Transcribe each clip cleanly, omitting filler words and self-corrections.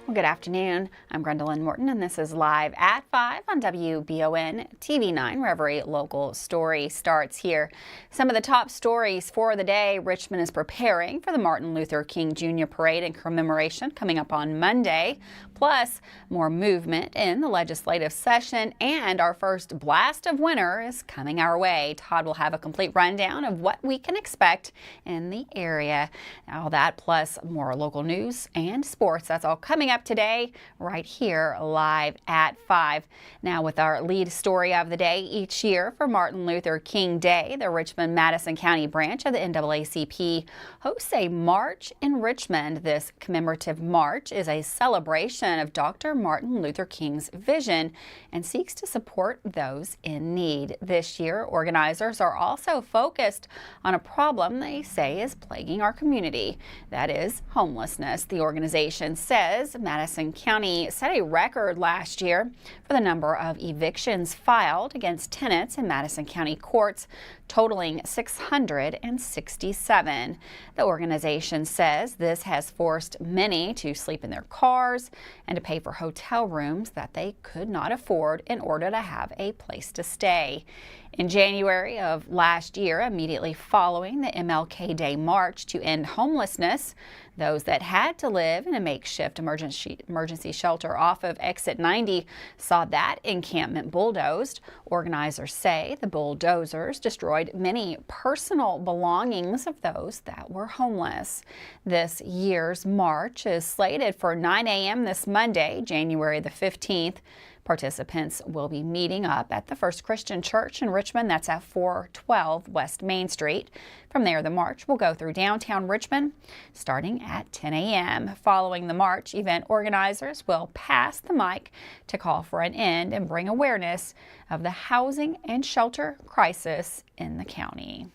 Well, good afternoon. I'm Gwendolyn Morton, and this is Live at 5 on WBON TV 9, where every local story starts here. Some of the top stories for the day: Richmond is preparing for the Martin Luther King Jr. parade and commemoration coming up on Monday. Plus, more movement in the legislative session, and our first blast of winter is coming our way. Todd will have a complete rundown of what we can expect in the area. All that plus more local news and sports. That's all coming up today right here live at 5. Now with our lead story of the day: each year for Martin Luther King Day, the Richmond-Madison County branch of the NAACP hosts a march in Richmond. This commemorative march is a celebration of Dr. Martin Luther King's vision and seeks to support those in need. This year, organizers are also focused on a problem they say is plaguing our community. That is homelessness. The organization says Madison County set a record last year for the number of evictions filed against tenants in Madison County courts, totaling 667. The organization says this has forced many to sleep in their cars and to pay for hotel rooms that they could not afford in order to have a place to stay. In January of last year, immediately following the MLK Day march to end homelessness, those that had to live in a makeshift emergency shelter off of Exit 90 saw that encampment bulldozed. Organizers say the bulldozers destroyed many personal belongings of those that were homeless. This year's march is slated for 9 a.m. this Monday, January the 15th. Participants will be meeting up at the First Christian Church in Richmond. That's at 412 West Main Street. From there, the march will go through downtown Richmond starting at 10 a.m. Following the march, event organizers will pass the mic to call for an end and bring awareness of the housing and shelter crisis in the county.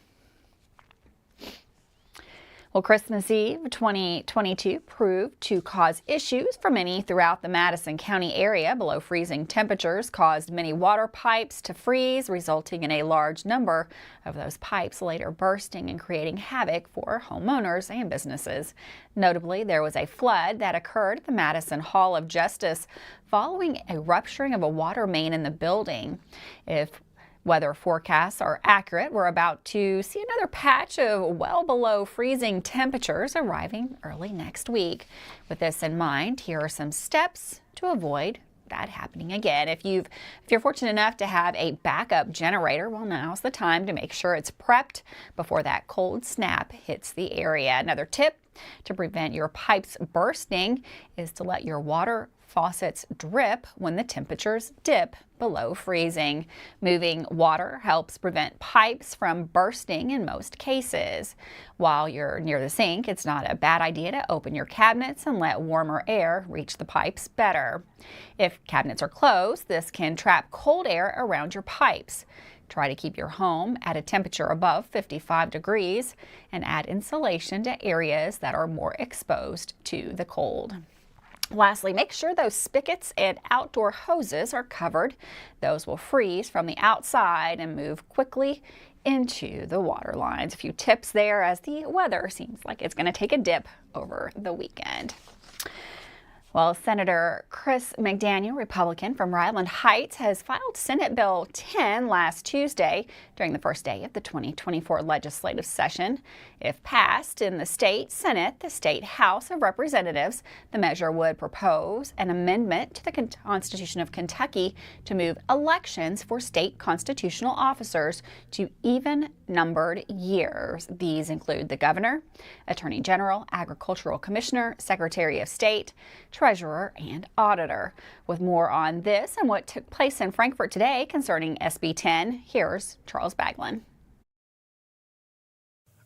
Well, Christmas Eve 2022 proved to cause issues for many throughout the Madison County area. Below freezing temperatures caused many water pipes to freeze, resulting in a large number of those pipes later bursting and creating havoc for homeowners and businesses. Notably, there was a flood that occurred at the Madison Hall of Justice following a rupturing of a water main in the building. If weather forecasts are accurate, we're about to see another patch of well below freezing temperatures arriving early next week. With this in mind, here are some steps to avoid that happening again. If you're fortunate enough to have a backup generator, well, now's the time to make sure it's prepped before that cold snap hits the area. Another tip to prevent your pipes bursting is to let your water faucets drip when the temperatures dip below freezing. Moving water helps prevent pipes from bursting in most cases. While you're near the sink, it's not a bad idea to open your cabinets and let warmer air reach the pipes better. If cabinets are closed, this can trap cold air around your pipes. Try to keep your home at a temperature above 55 degrees and add insulation to areas that are more exposed to the cold. Lastly, make sure those spigots and outdoor hoses are covered. Those will freeze from the outside and move quickly into the water lines. A few tips there as the weather seems like it's going to take a dip over the weekend. Well, Senator Chris McDaniel, Republican from Ryland Heights, has filed Senate Bill 10 last Tuesday during the first day of the 2024 legislative session. If passed in the state Senate, the state House of Representatives, the measure would propose an amendment to the Constitution of Kentucky to move elections for state constitutional officers to even-numbered years. These include the governor, attorney general, agricultural commissioner, secretary of state, treasurer, and auditor. With more on this and what took place in Frankfort today concerning SB 10, here's Charles Baglin.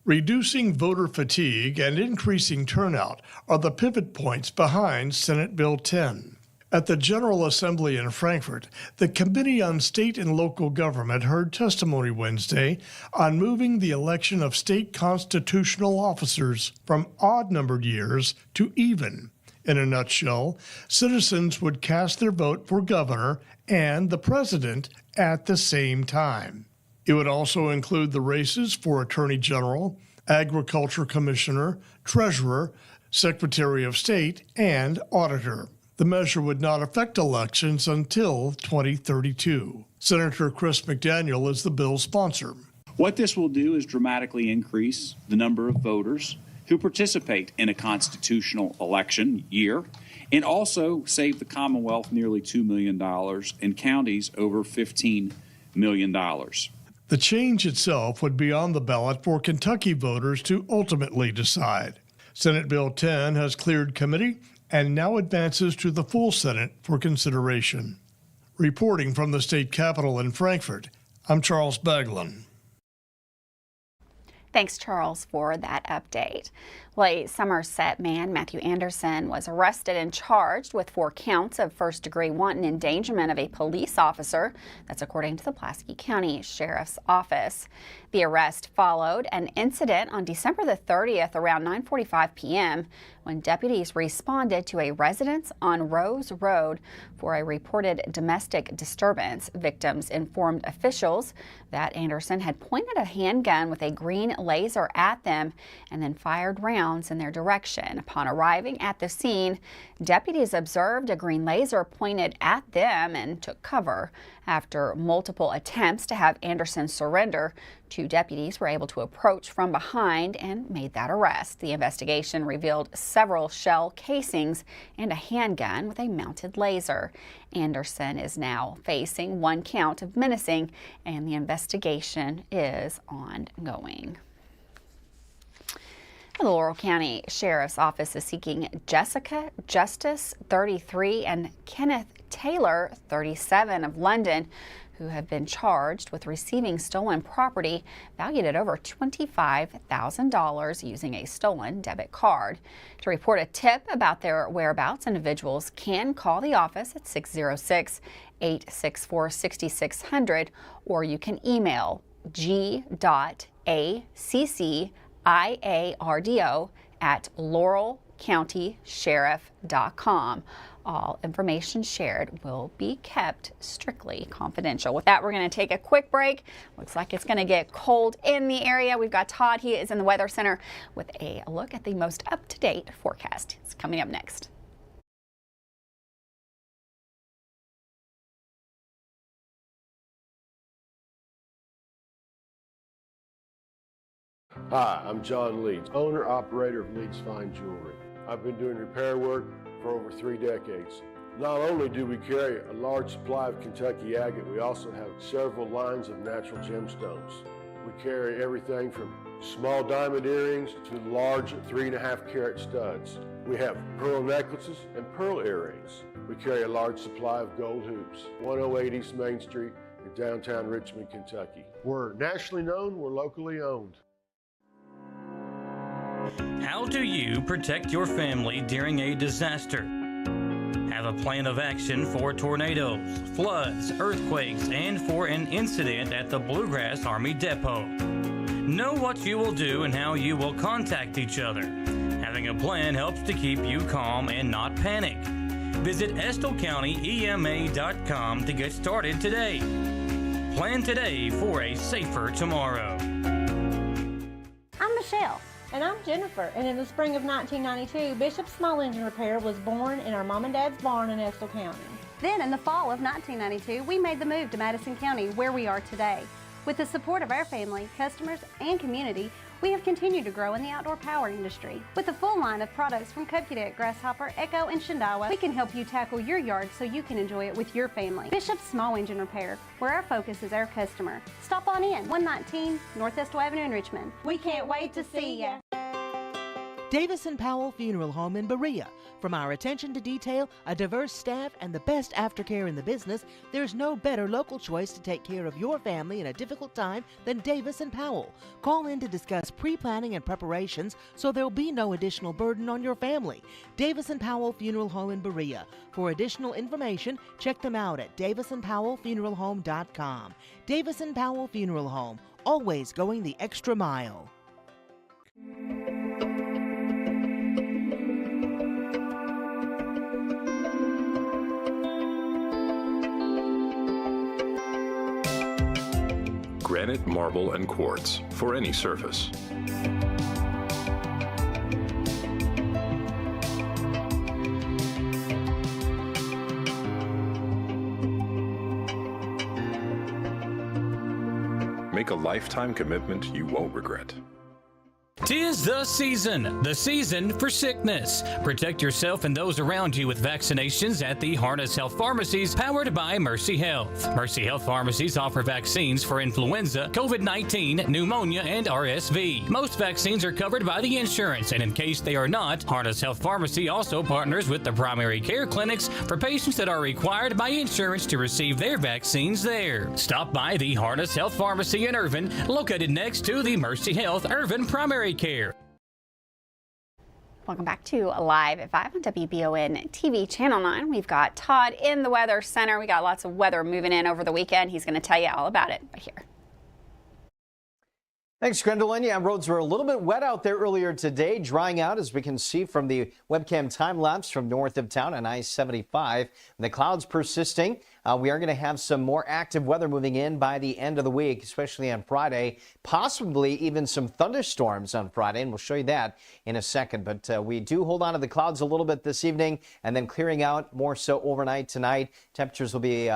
Reducing voter fatigue and increasing turnout are the pivot points behind Senate Bill 10. At the General Assembly in Frankfort, the Committee on State and Local Government heard testimony Wednesday on moving the election of state constitutional officers from odd-numbered years to even. In a nutshell, citizens would cast their vote for governor and the president at the same time. It would also include the races for Attorney General, Agriculture Commissioner, Treasurer, Secretary of State, and Auditor. The measure would not affect elections until 2032. Senator Chris McDaniel is the bill's sponsor. What this will do is dramatically increase the number of voters who participate in a constitutional election year, and also save the Commonwealth nearly $2 million and counties over $15 million. The change itself would be on the ballot for Kentucky voters to ultimately decide. Senate Bill 10 has cleared committee and now advances to the full Senate for consideration. Reporting from the state capitol in Frankfort, I'm Charles Baglin. Thanks, Charles, for that update. Well, a Somerset man, Matthew Anderson, was arrested and charged with 4 counts of first-degree wanton endangerment of a police officer. That's according to the Pulaski County Sheriff's Office. The arrest followed an incident on December the 30th around 9:45 p.m. when deputies responded to a residence on Rose Road for a reported domestic disturbance. Victims informed officials that Anderson had pointed a handgun with a green laser at them and then fired rounds in their direction. Upon arriving at the scene, deputies observed a green laser pointed at them and took cover. After multiple attempts to have Anderson surrender, 2 deputies were able to approach from behind and made that arrest. The investigation revealed several shell casings and a handgun with a mounted laser. Anderson is now facing 1 count of menacing, and the investigation is ongoing. The Laurel County Sheriff's Office is seeking Jessica Justice, 33, and Kenneth Taylor, 37, of London, who have been charged with receiving stolen property valued at over $25,000 using a stolen debit card. To report a tip about their whereabouts, individuals can call the office at 606-864-6600, or you can email g.acciardo@laurelcountysheriff.com. All information shared will be kept strictly confidential. With that, we're going to take a quick break. Looks like it's going to get cold in the area. We've got Todd. He is in the Weather Center with a look at the most up-to-date forecast. It's coming up next. Hi, I'm John Leeds, owner-operator of Leeds Fine Jewelry. I've been doing repair work for over 3 decades. Not only do we carry a large supply of Kentucky agate, we also have several lines of natural gemstones. We carry everything from small diamond earrings to large 3.5 carat studs. We have pearl necklaces and pearl earrings. We carry a large supply of gold hoops. 108 East Main Street in downtown Richmond, Kentucky. We're nationally known, we're locally owned. How do you protect your family during a disaster? Have a plan of action for tornadoes, floods, earthquakes, and for an incident at the Bluegrass Army Depot. Know what you will do and how you will contact each other. Having a plan helps to keep you calm and not panic. Visit EstleCountyEMA.com to get started today. Plan today for a safer tomorrow. I'm Michelle. And I'm Jennifer, and in the spring of 1992, Bishop Small Engine Repair was born in our mom and dad's barn in Estill County. Then in the fall of 1992, we made the move to Madison County, where we are today. With the support of our family, customers, and community, we have continued to grow in the outdoor power industry. With a full line of products from Cupcadet, Grasshopper, Echo, and Shindawa, we can help you tackle your yard so you can enjoy it with your family. Bishop Small Engine Repair, where our focus is our customer. Stop on in, 119 North Estill Avenue in Richmond. We can't wait to see ya. Davis & Powell Funeral Home in Berea. From our attention to detail, a diverse staff, and the best aftercare in the business, there's no better local choice to take care of your family in a difficult time than Davis & Powell. Call in to discuss pre-planning and preparations so there'll be no additional burden on your family. Davis & Powell Funeral Home in Berea. For additional information, check them out at davisandpowellfuneralhome.com. Davis & Powell Funeral Home, always going the extra mile. Granite, marble, and quartz for any surface. Make a lifetime commitment you won't regret. 'Tis the season for sickness. Protect yourself and those around you with vaccinations at the Harness Health Pharmacies, powered by Mercy Health. Mercy Health Pharmacies offer vaccines for influenza, COVID-19, pneumonia, and RSV. Most vaccines are covered by the insurance, and in case they are not, Harness Health Pharmacy also partners with the primary care clinics for patients that are required by insurance to receive their vaccines there. Stop by the Harness Health Pharmacy in Irvin, located next to the Mercy Health Irvin Primary Care. Welcome back to Live at 5 on WBON TV Channel 9. We've got Todd in the Weather Center. We got lots of weather moving in over the weekend. He's going to tell you all about it right here. Thanks, Gwendolyn. Yeah, roads were a little bit wet out there earlier today, drying out as we can see from the webcam time lapse from north of town on I-75. The clouds persisting. We are going to have some more active weather moving in by the end of the week, especially on Friday, possibly even some thunderstorms on Friday, and we'll show you that in a second. But we do hold on to the clouds a little bit this evening and then clearing out more so overnight tonight. Temperatures will be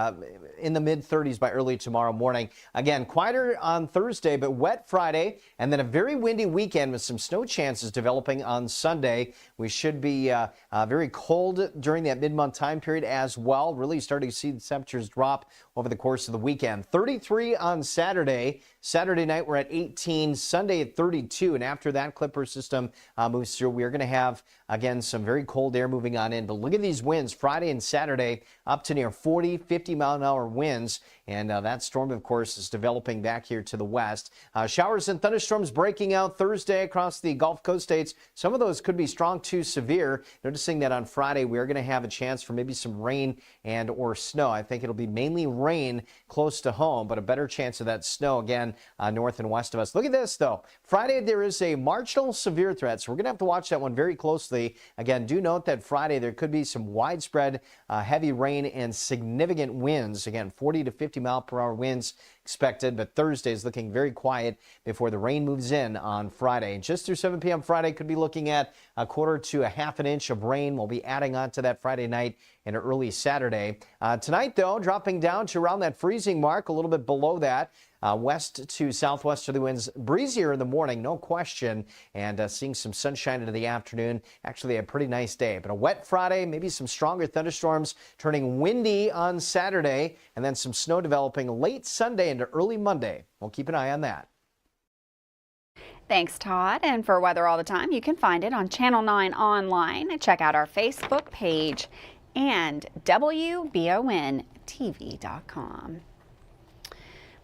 in the mid-30s by early tomorrow morning. Again, quieter on Thursday, but wet Friday, and then a very windy weekend with some snow chances developing on Sunday. We should be very cold during that mid-month time period as well. Really starting to see the temperatures drop over the course of the weekend. 33 on Saturday. Saturday night we're at 18, Sunday at 32, and after that Clipper system moves through, we are going to have, again, some very cold air moving on in. But look at these winds Friday and Saturday, up to near 40, 50-mile-an-hour winds, and that storm, of course, is developing back here to the west. Showers and thunderstorms breaking out Thursday across the Gulf Coast states. Some of those could be strong to severe. Noticing that on Friday we are going to have a chance for maybe some rain and or snow. I think it'll be mainly rain close to home, but a better chance of that snow again north and west of us. Look at this, though. Friday, there is a marginal severe threat, so we're going to have to watch that one very closely. Again, do note that Friday there could be some widespread heavy rain and significant winds. Again, 40 to 50 mile per hour winds expected, but Thursday is looking very quiet before the rain moves in on Friday. And just through 7 p.m. Friday, could be looking at a quarter to a half an inch of rain. We'll be adding on to that Friday night and early Saturday. Tonight, though, dropping down to around that freezing mark, a little bit below that. West to southwesterly winds, breezier in the morning, no question, and seeing some sunshine into the afternoon. Actually, a pretty nice day, but a wet Friday, maybe some stronger thunderstorms, turning windy on Saturday, and then some snow developing late Sunday into early Monday. We'll keep an eye on that. Thanks, Todd. And for weather all the time, you can find it on Channel 9 online. Check out our Facebook page and WBONTV.com.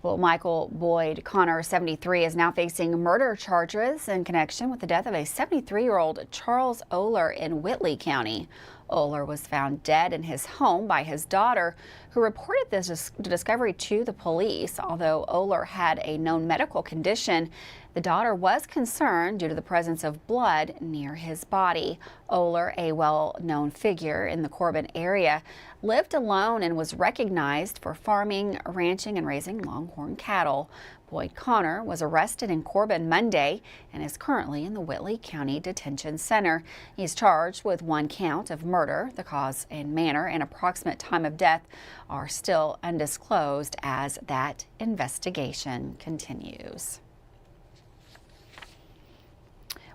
Well, Michael Boyd Connor, 73, is now facing murder charges in connection with the death of a 73-year-old Charles Oler in Whitley County. Oler was found dead in his home by his daughter, who reported this discovery to the police. Although Oler had a known medical condition, the daughter was concerned due to the presence of blood near his body. Oler, a well-known figure in the Corbin area, lived alone and was recognized for farming, ranching, and raising longhorn cattle. Boyd Connor was arrested in Corbin Monday and is currently in the Whitley County Detention Center. He's charged with one count of murder. The cause and manner and approximate time of death are still undisclosed as that investigation continues.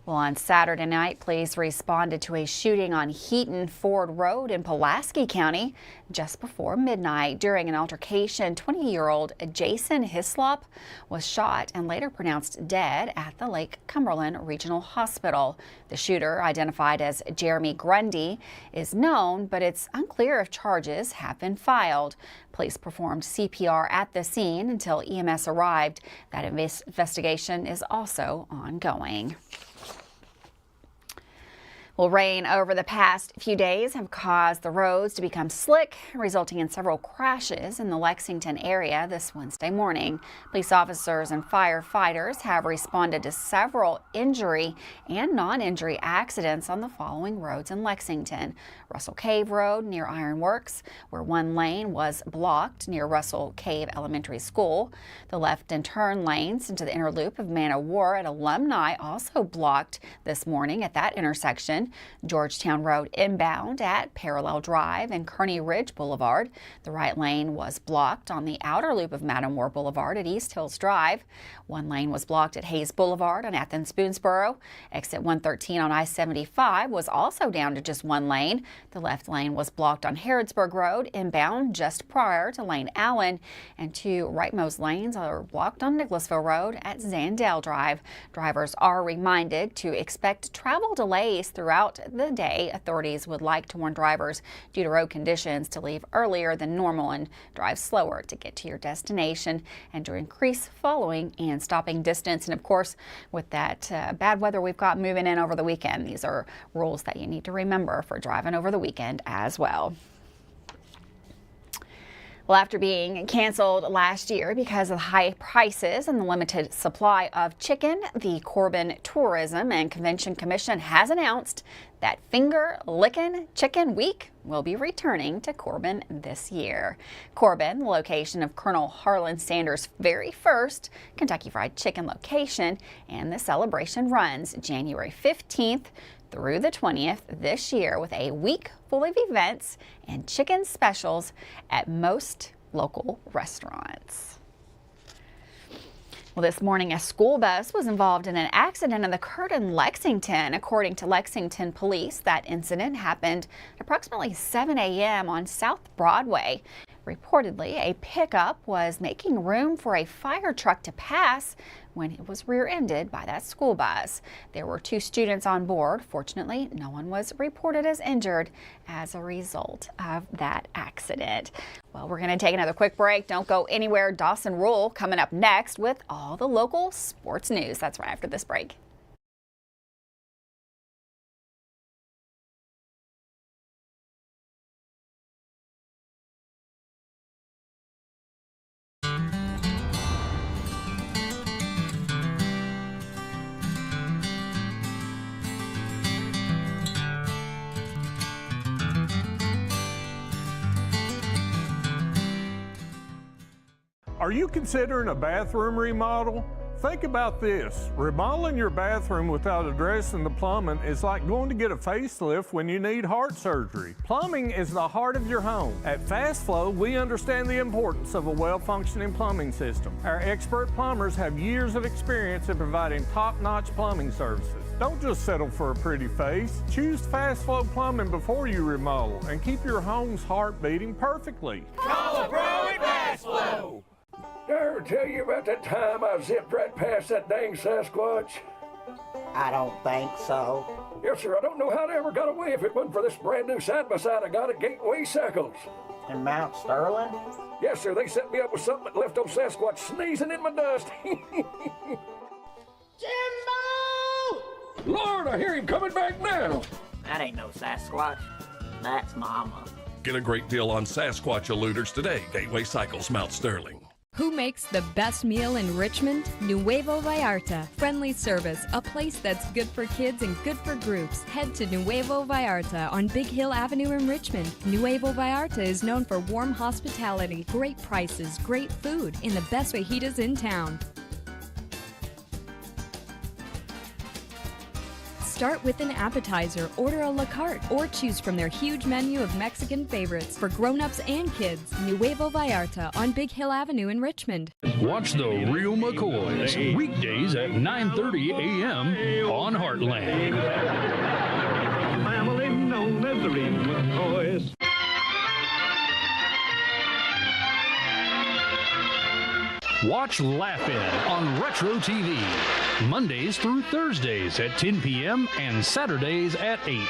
Well, on Saturday night, police responded to a shooting on Heaton Ford Road in Pulaski County just before midnight. During an altercation, 20-year-old Jason Hislop was shot and later pronounced dead at the Lake Cumberland Regional Hospital. The shooter, identified as Jeremy Grundy, is known, but it's unclear if charges have been filed. Police performed CPR at the scene until EMS arrived. That investigation is also ongoing. Well, rain over the past few days have caused the roads to become slick, resulting in several crashes in the Lexington area this Wednesday morning. Police officers and firefighters have responded to several injury and non-injury accidents on the following roads in Lexington. Russell Cave Road near Iron Works, where one lane was blocked near Russell Cave Elementary School. The left and turn lanes into the inner loop of Man o' War at Alumni also blocked this morning at that intersection. congestion. Georgetown Road inbound at Parallel Drive and Kearney Ridge Boulevard. The right lane was blocked on the outer loop of Matamore Boulevard at East Hills Drive. One lane was blocked at Hayes Boulevard on Athens-Boonesboro. Exit 113 on I-75 was also down to just one lane. The left lane was blocked on Harrodsburg Road inbound just prior to Lane Allen, and two rightmost lanes are blocked on Nicholasville Road at Zandale Drive. Drivers are reminded to expect travel delays throughout the day. Authorities would like to warn drivers due to road conditions to leave earlier than normal and drive slower to get to your destination and to increase following and stopping distance. And of course, with that bad weather we've got moving in over the weekend, these are rules that you need to remember for driving over the weekend as well. Well, after being canceled last year because of high prices and the limited supply of chicken, the Corbin Tourism and Convention Commission has announced that Finger Lickin' Chicken Week will be returning to Corbin this year. Corbin, the location of Colonel Harlan Sanders' very first Kentucky Fried Chicken location, and the celebration runs January 15th through the 20th this year with a week full of events and chicken specials at most local restaurants. Well, this morning, a school bus was involved in an accident that occurred in Lexington. According to Lexington police, that incident happened at approximately 7 a.m. on South Broadway. Reportedly, a pickup was making room for a fire truck to pass when it was rear-ended by that school bus. There were 2 students on board. Fortunately, no one was reported as injured as a result of that accident. Well, we're going to take another quick break. Don't go anywhere. Dawson Rule coming up next with all the local sports news. That's right after this break. Are you considering a bathroom remodel? Think about this. Remodeling your bathroom without addressing the plumbing is like going to get a facelift when you need heart surgery. Plumbing is the heart of your home. At Fast Flow, we understand the importance of a well-functioning plumbing system. Our expert plumbers have years of experience in providing top-notch plumbing services. Don't just settle for a pretty face. Choose Fast Flow Plumbing before you remodel and keep your home's heart beating perfectly. Call a pro at Fast Flow! Did I ever tell you about that time I zipped right past that dang Sasquatch? I don't think so. Yes, sir. I don't know how they ever got away if it wasn't for this brand new side-by-side I got at Gateway Cycles. In Mount Sterling? Yes, sir. They set me up with something that left old Sasquatch sneezing in my dust. Jimbo! Lord, I hear him coming back now. That ain't no Sasquatch. That's Mama. Get a great deal on Sasquatch eluders today. Gateway Cycles, Mount Sterling. Who makes the best meal in Richmond? Nuevo Vallarta. Friendly service, a place that's good for kids and good for groups. Head to Nuevo Vallarta on Big Hill Avenue in Richmond. Nuevo Vallarta is known for warm hospitality, great prices, great food, and the best fajitas in town. Start with an appetizer, order a la carte, or choose from their huge menu of Mexican favorites for grown-ups and kids. Nuevo Vallarta on Big Hill Avenue in Richmond. Watch The Real McCoys weekdays at 9:30 a.m. on Heartland. Family known as The Real McCoys. Watch Laugh-In on Retro TV, Mondays through Thursdays at 10 p.m. and Saturdays at 8.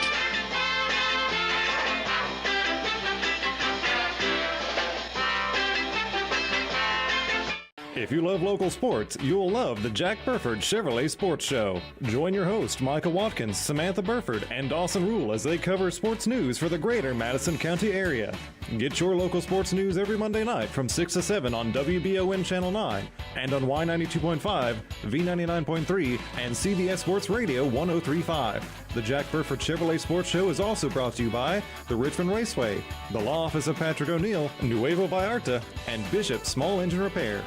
If you love local sports, you'll love the Jack Burford Chevrolet Sports Show. Join your host, Michael Watkins, Samantha Burford, and Dawson Rule as they cover sports news for the greater Madison County area. Get your local sports news every Monday night from 6 to 7 on WBON Channel 9 and on Y92.5, V99.3, and CBS Sports Radio 103.5. The Jack Burford Chevrolet Sports Show is also brought to you by the Richmond Raceway, the Law Office of Patrick O'Neill, Nuevo Vallarta, and Bishop Small Engine Repair.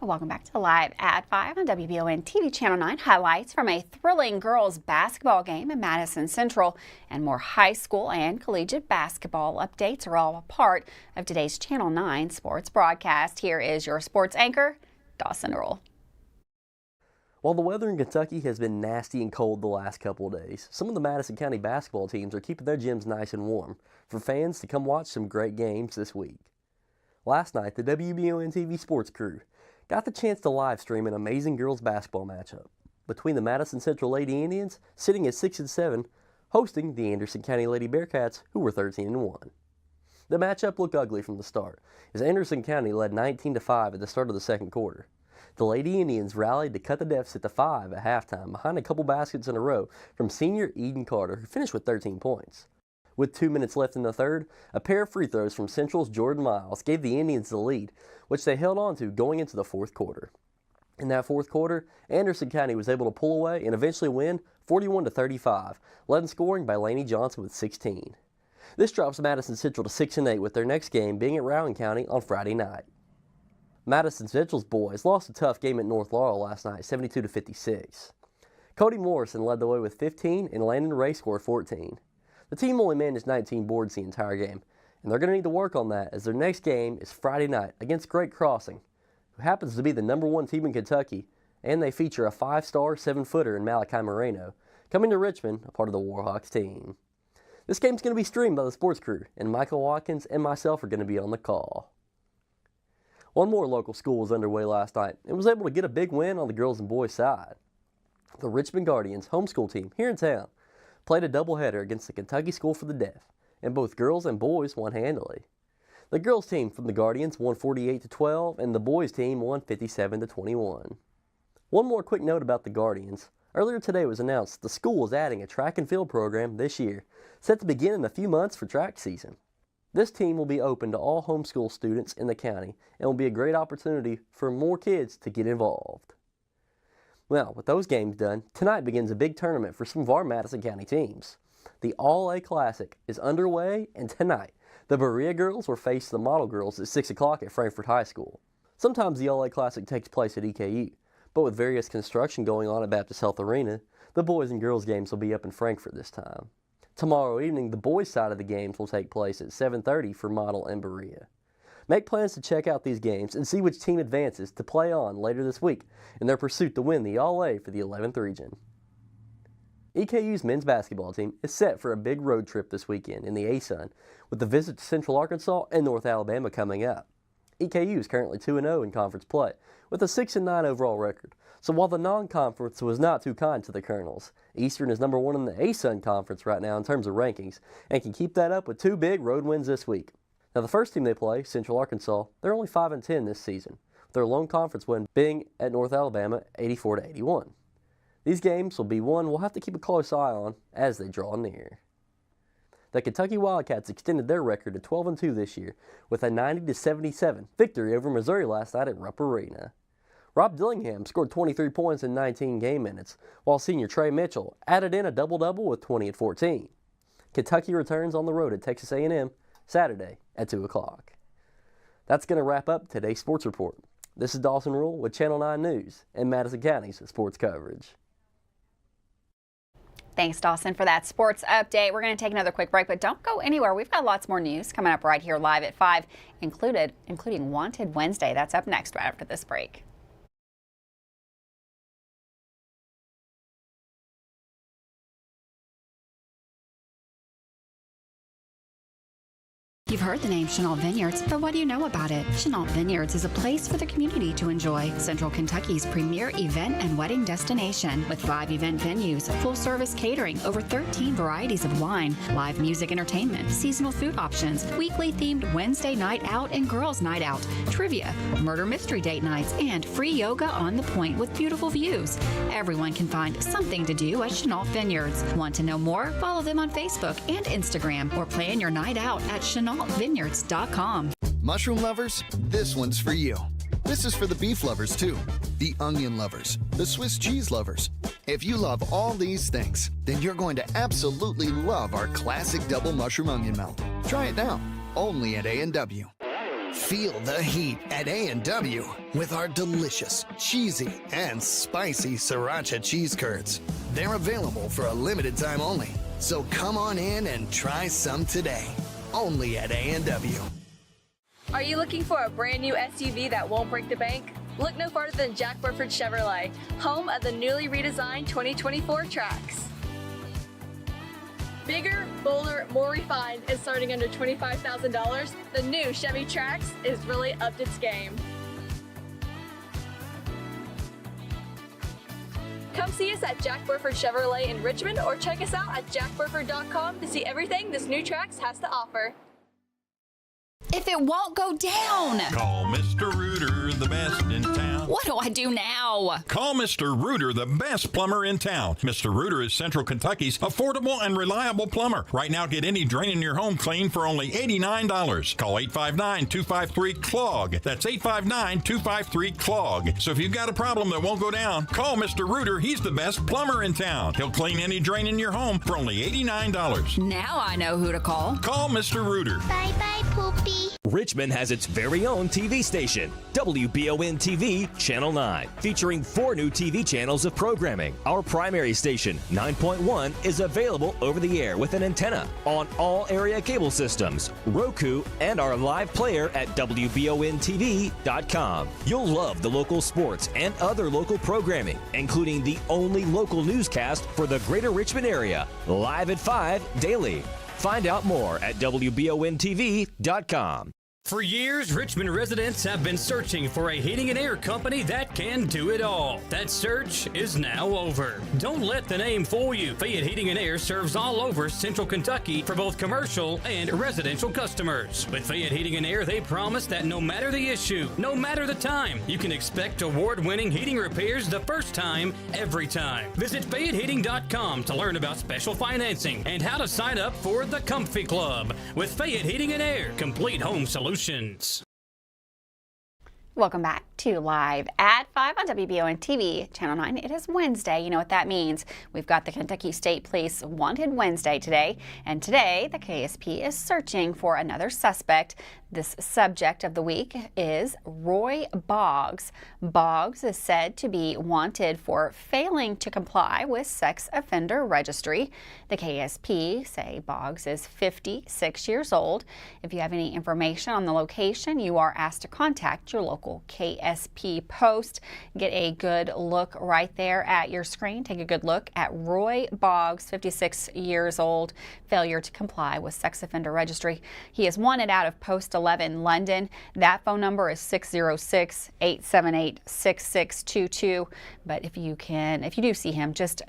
Welcome back to Live at 5 on WBON TV Channel 9. Highlights from a thrilling girls basketball game in Madison Central and more high school and collegiate basketball updates are all a part of today's Channel 9 sports broadcast. Here is your sports anchor, Dawson Earl. While the weather in Kentucky has been nasty and cold the last couple of days, some of the Madison County basketball teams are keeping their gyms nice and warm for fans to come watch some great games this week. Last night, the WBON TV sports crew got the chance to live stream an amazing girls basketball matchup between the Madison Central Lady Indians, sitting at 6-7, hosting the Anderson County Lady Bearcats, who were 13-1. The matchup looked ugly from the start, as Anderson County led 19-5 at the start of the second quarter. The Lady Indians rallied to cut the deficit to 5 at halftime behind a couple baskets in a row from senior Eden Carter, who finished with 13 points. With 2 minutes left in the third, a pair of free throws from Central's Jordan Miles gave the Indians the lead, which they held on to going into the fourth quarter. In that fourth quarter, Anderson County was able to pull away and eventually win 41-35, led in scoring by Laney Johnson with 16. This drops Madison Central to 6-8 with their next game being at Rowan County on Friday night. Madison Central's boys lost a tough game at North Laurel last night, 72-56. Cody Morrison led the way with 15 and Landon Ray scored 14. The team only managed 19 boards the entire game, and they're going to need to work on that as their next game is Friday night against Great Crossing, who happens to be the #1 team in Kentucky, and they feature a 5-star 7-footer in Malachi Moreno, coming to Richmond, a part of the Warhawks team. This game's going to be streamed by the sports crew, and Michael Watkins and myself are going to be on the call. One more local school was underway last night and was able to get a big win on the girls and boys side. The Richmond Guardians homeschool team here in town played a doubleheader against the Kentucky School for the Deaf, and both girls and boys won handily. The girls team from the Guardians won 48-12, and the boys team won 57-21. One more quick note about the Guardians. Earlier today it was announced the school is adding a track and field program this year, set to begin in a few months for track season. This team will be open to all homeschool students in the county and will be a great opportunity for more kids to get involved. Well, with those games done, tonight begins a big tournament for some of our Madison County teams. The All-A Classic is underway, and tonight, the Berea girls will face the Model girls at 6 o'clock at Frankfort High School. Sometimes the All-A Classic takes place at EKU, but with various construction going on at Baptist Health Arena, the boys and girls games will be up in Frankfort this time. Tomorrow evening, the boys' side of the games will take place at 7:30 for Model and Berea. Make plans to check out these games and see which team advances to play on later this week in their pursuit to win the All-A for the 11th region. EKU's men's basketball team is set for a big road trip this weekend in the ASUN, with the visit to Central Arkansas and North Alabama coming up. EKU is currently 2-0 in conference play, with a 6-9 overall record. So while the non-conference was not too kind to the Colonels, Eastern is #1 in the ASUN conference right now in terms of rankings, and can keep that up with 2 big road wins this week. Now the first team they play, Central Arkansas, they're only 5-10 this season, with their lone conference win being at North Alabama 84-81. These games will be one we'll have to keep a close eye on as they draw near. The Kentucky Wildcats extended their record to 12-2 this year with a 90-77 victory over Missouri last night at Rupp Arena. Rob Dillingham scored 23 points in 19 game minutes, while senior Trey Mitchell added in a double-double with 20 at 14. Kentucky returns on the road at Texas A&M Saturday at 2 o'clock. That's going to wrap up today's sports report. This is Dawson Rule with Channel 9 News and Madison County's sports coverage. Thanks, Dawson, for that sports update. We're going to take another quick break, but don't go anywhere. We've got lots more news coming up right here live at 5, including Wanted Wednesday. That's up next right after this break. You've heard the name Chenault Vineyards, but what do you know about it? Chenault Vineyards is a place for the community to enjoy. Central Kentucky's premier event and wedding destination with 5 event venues, full-service catering, over 13 varieties of wine, live music entertainment, seasonal food options, weekly themed Wednesday night out and girls night out, trivia, murder mystery date nights, and free yoga on the point with beautiful views. Everyone can find something to do at Chenault Vineyards. Want to know more? Follow them on Facebook and Instagram or plan your night out at ChenaultVineyards.com. Mushroom lovers, this one's for you. This is for the beef lovers too, the onion lovers, the Swiss cheese lovers. If you love all these things, then you're going to absolutely love our classic double mushroom onion melt. Try it now, only at A&W. Feel the heat at A&W with our delicious, cheesy, and spicy sriracha cheese curds. They're available for a limited time only, so come on in and try some today. Only at A&W. Are you looking for a brand new SUV that won't break the bank? Look no farther than Jack Burford Chevrolet, home of the newly redesigned 2024 Trax. Bigger, bolder, more refined, and starting under $25,000, the new Chevy Trax is really upped its game. Come see us at Jack Burford Chevrolet in Richmond or check us out at jackburford.com to see everything this new Trax has to offer. If it won't go down. Call Mr. Rooter, the best in town. What do I do now? Call Mr. Rooter, the best plumber in town. Mr. Rooter is Central Kentucky's affordable and reliable plumber. Right now, get any drain in your home clean for only $89. Call 859-253-CLOG. That's 859-253-CLOG. So if you've got a problem that won't go down, call Mr. Rooter. He's the best plumber in town. He'll clean any drain in your home for only $89. Now I know who to call. Call Mr. Rooter. Bye-bye, Poopy. Richmond has its very own TV station, WBON TV Channel 9, featuring 4 new TV channels of programming. Our primary station, 9.1, is available over the air with an antenna on all area cable systems, Roku, and our live player at WBONTV.com. You'll love the local sports and other local programming, including the only local newscast for the greater Richmond area, live at 5 daily. Find out more at WBONTV.com. For years, Richmond residents have been searching for a heating and air company that can do it all. That search is now over. Don't let the name fool you. Fayette Heating and Air serves all over Central Kentucky for both commercial and residential customers. With Fayette Heating and Air, they promise that no matter the issue, no matter the time, you can expect award-winning heating repairs the first time, every time. Visit FayetteHeating.com to learn about special financing and how to sign up for the Comfy Club. With Fayette Heating and Air, complete home solutions. Welcome back to Live at 5 on WBON TV, Channel 9. It is Wednesday. You know what that means. We've got the Kentucky State Police Wanted Wednesday today. And today, the KSP is searching for another suspect. This subject of the week is Roy Boggs. Boggs is said to be wanted for failing to comply with sex offender registry. The KSP say Boggs is 56 years old. If you have any information on the location, you are asked to contact your local KSP post. Get a good look right there at your screen. Take a good look at Roy Boggs, 56 years old, failure to comply with sex offender registry. He is wanted out of Post 11 London. That phone number is 606-878-6622. But if you do see him, just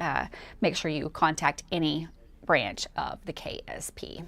make sure you contact any branch of the KSP.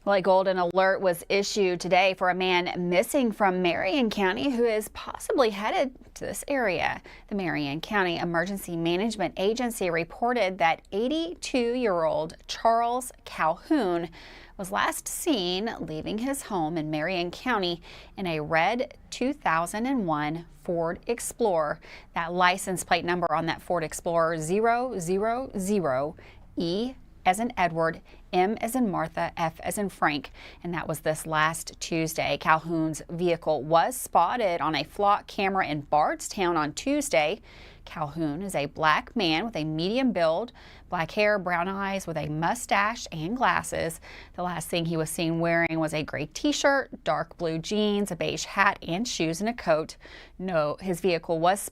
Well, a golden alert was issued today for a man missing from Marion County who is possibly headed to this area. The Marion County Emergency Management Agency reported that 82-year-old Charles Calhoun was last seen leaving his home in Marion County in a red 2001 Ford Explorer. That license plate number on that Ford Explorer 000E as in Edward, M as in Martha, F as in Frank, and that was this last Tuesday. Calhoun's vehicle was spotted on a flock camera in Bardstown on Tuesday. Calhoun is a black man with a medium build, black hair, brown eyes, with a mustache and glasses. The last thing he was seen wearing was a gray t-shirt, dark blue jeans, a beige hat, and shoes and a coat. No, his vehicle was.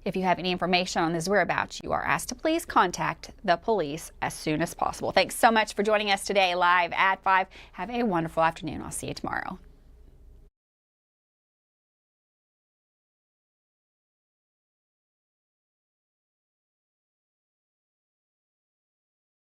If you have any information on his whereabouts, you are asked to please contact the police as soon as possible. Thanks so much for joining us today live at 5. Have a wonderful afternoon. I'll see you tomorrow.